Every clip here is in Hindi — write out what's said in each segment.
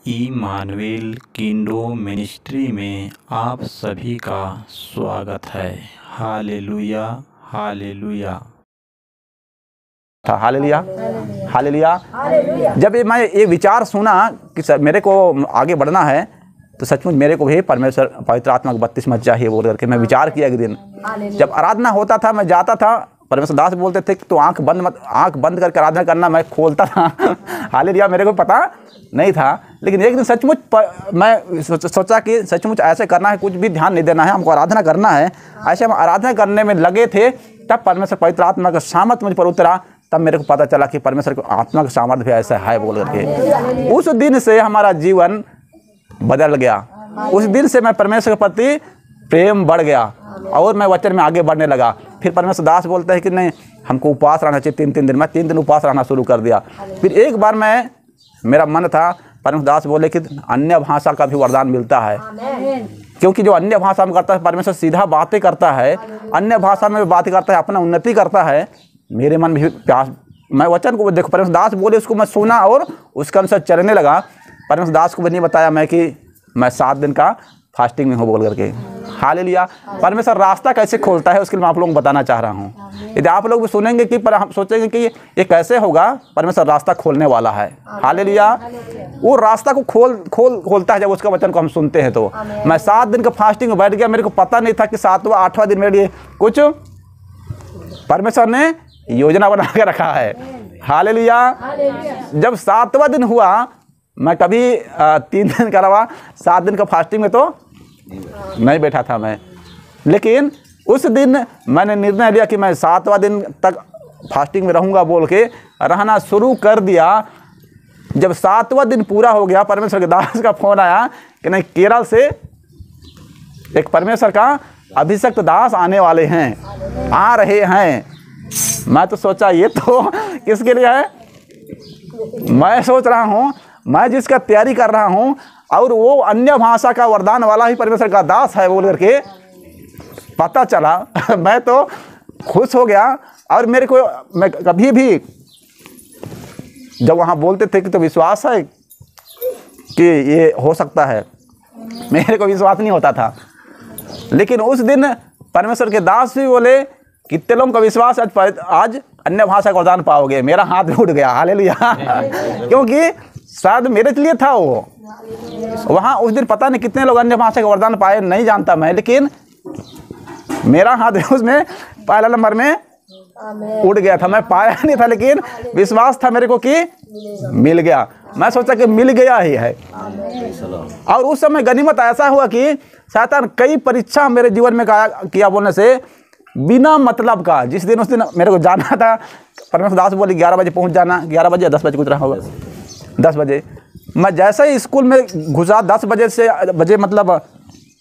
इमानुएल किंडो मिनिस्ट्री में आप सभी का स्वागत है। Hallelujah hallelujah hallelujah hallelujah. जब मैं ये विचार सुना कि मेरे को आगे बढ़ना है तो सचमुच मेरे को भी परमेश्वर पवित्र आत्मा का बपतिस्मा चाहिए बोल करके मैं विचार किया। एक दिन जब आराधना होता था, मैं जाता था, परमेश्वर दास बोलते थे कि तो आंख बंद करके आराधना करना। मैं खोलता था हालेलुया, मेरे को पता नहीं था। लेकिन एक दिन सचमुच मैं सोचा कि सचमुच ऐसे करना है, कुछ भी ध्यान नहीं देना है, हमको आराधना करना है। ऐसे हम आराधना करने में लगे थे, तब परमेश्वर पवित्र आत्मा का सामर्थ मुझ पर उतरा। तब मेरे को पता चला कि परमेश्वर को आत्मा का सामर्थ भी ऐसा है बोल करके। उस दिन से हमारा जीवन बदल गया। उस दिन से मैं परमेश्वर के प्रति प्रेम बढ़ गया और मैं वचन में आगे बढ़ने लगा। फिर परमेश्वर दास बोलते हैं कि नहीं, हमको उपवास रहना चाहिए 3 दिन। मैं 3 दिन उपवास रहना शुरू कर दिया। फिर एक बार मेरा मन था, परमेश्वर दास बोले कि अन्य भाषा का भी वरदान मिलता है, क्योंकि जो अन्य भाषा में करता है परमेश्वर सीधा बातें करता है, अन्य भाषा में बातें करता है, अपना उन्नति करता है। मेरे मन में भी प्यास, मैं वचन को देखो, परमेश्वर दास बोले उसको मैं सुना और उसके अनुसार चलने लगा। परमेश्वर दास को भी नहीं बताया मैं कि मैं 7 दिन का फास्टिंग में हूँ बोल करके। हालेलुया। परमेश्वर रास्ता कैसे खोलता है उसके लिए मैं आप लोगों को बताना चाह रहा हूँ। यदि आप लोग भी सुनेंगे कि हम सोचेंगे कि ये कैसे होगा, परमेश्वर रास्ता खोलने वाला है। हालेलुया। वो रास्ता को खोलता है जब उसका वचन को हम सुनते हैं। तो मैं 7 दिन का फास्टिंग में बैठ गया। मेरे को पता नहीं था कि 7वां 8वां दिन मेरे लिए कुछ परमेश्वर ने योजना बना के रखा है। हालेलुया। जब 7वां दिन हुआ, मैं कभी 3 दिन का रहा, 7 दिन का फास्टिंग में तो नहीं बैठा था मैं। लेकिन उस दिन मैंने निर्णय लिया कि मैं 7वां दिन तक फास्टिंग में रहूँगा बोल के रहना शुरू कर दिया। जब 7वां दिन पूरा हो गया, परमेश्वर के दास का फ़ोन आया कि नहीं, केरल से एक परमेश्वर का अभिषिक्त दास आने वाले हैं, आ रहे हैं। मैं तो सोचा ये तो किसके लिए है। मैं सोच रहा हूँ, मैं जिसका तैयारी कर रहा हूँ और वो अन्य भाषा का वरदान वाला ही परमेश्वर का दास है बोल करके पता चला। मैं तो खुश हो गया। और मेरे को, मैं कभी भी जब वहाँ बोलते थे कि तो विश्वास है कि ये हो सकता है, मेरे को विश्वास नहीं होता था। लेकिन उस दिन परमेश्वर के दास भी बोले कितने लोगों का विश्वास आज अन्य भाषा का वरदान पाओगे। मेरा हाथ भी उठ गया। हालेलुया। क्योंकि शायद मेरे लिए था वो। वहाँ उस दिन पता नहीं कितने लोग अन्य भाषा का वरदान पाए, नहीं जानता मैं, लेकिन मेरा हाथ उसमें पहला नंबर में उड़ गया था। मैं पाया नहीं था, लेकिन विश्वास था मेरे को कि मिल गया। मैं सोचा कि मिल गया ही है। और उस समय गनीमत ऐसा हुआ कि शैतान कई परीक्षा मेरे जीवन में किया बोलने से बिना मतलब का। उस दिन मेरे को जाना था, परमेश्वर दास बोले 11 बजे पहुंच जाना। 11 बजे 10 बजे गुजरा होगा, 10 बजे मैं जैसे ही स्कूल में घुसा, 10 बजे मतलब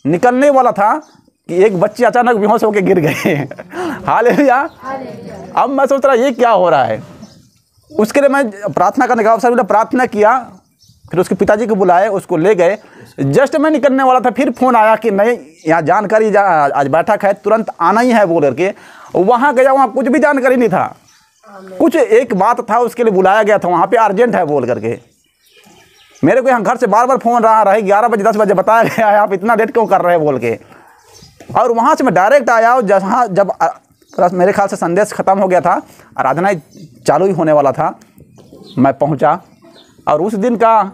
निकलने वाला था कि एक बच्चे अचानक बेहोश होकर गिर गए। हालेलुया। अब मैं सोच रहा ये क्या हो रहा है। उसके लिए मैं प्रार्थना करने का अवसर मिला, प्रार्थना किया। फिर उसके पिताजी को बुलाए, उसको ले गए। जस्ट मैं निकलने वाला था, फिर फ़ोन आया कि नहीं, यहाँ जानकारी आज बैठक है, तुरंत आना ही है बोल करके। वहाँ गया, वहाँ कुछ भी जानकारी नहीं था। कुछ एक बात था, उसके लिए बुलाया गया था, वहाँ पे अर्जेंट है बोल करके। मेरे को यहाँ घर से बार बार फ़ोन रहा 11 बजे 10 बजे बताया गया है, आप इतना लेट क्यों कर रहे हैं बोल के। और वहाँ से मैं डायरेक्ट आया। जब मेरे ख्याल से संदेश ख़त्म हो गया था, आराधना चालू ही होने वाला था, मैं पहुँचा। और उस दिन का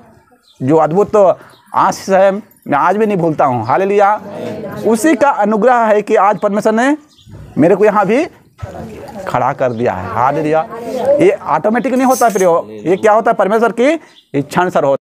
जो अद्भुत आशीष है, मैं आज भी नहीं भूलता हूँ। हालेलुया। उसी का अनुग्रह है कि आज परमेश्वर ने मेरे को यहाँ भी खड़ा कर दिया है। हालेलुया। ये ऑटोमेटिक नहीं होता, फिर ये क्या होता है, परमेश्वर की इच्छा अनुसार होता है।